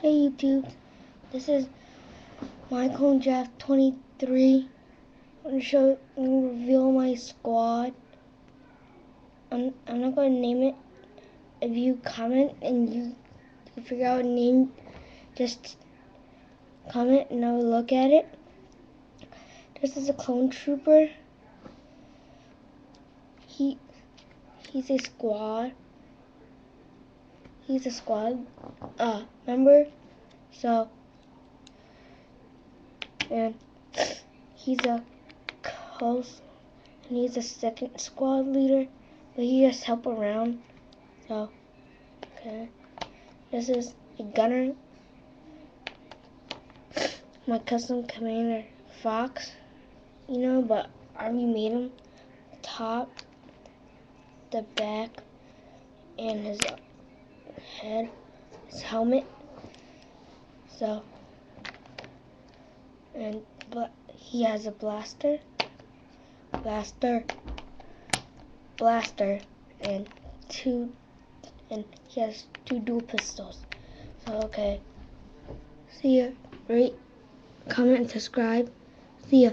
Hey YouTube, this is Michael Jeff 23. I'm gonna reveal my squad. I'm not gonna name it. If you comment and you figure out a name, just comment and I'll look at it. This is a clone trooper. He's a squad. He's a squad member. So, and he's a host, and he's a second squad leader, but he just help around. So, okay, this is a gunner, my custom commander Fox, but I already made him top, the back, and his head, his helmet. So, but he has a blaster, and he has two dual pistols. So okay, see ya. Rate, comment, and subscribe. See ya.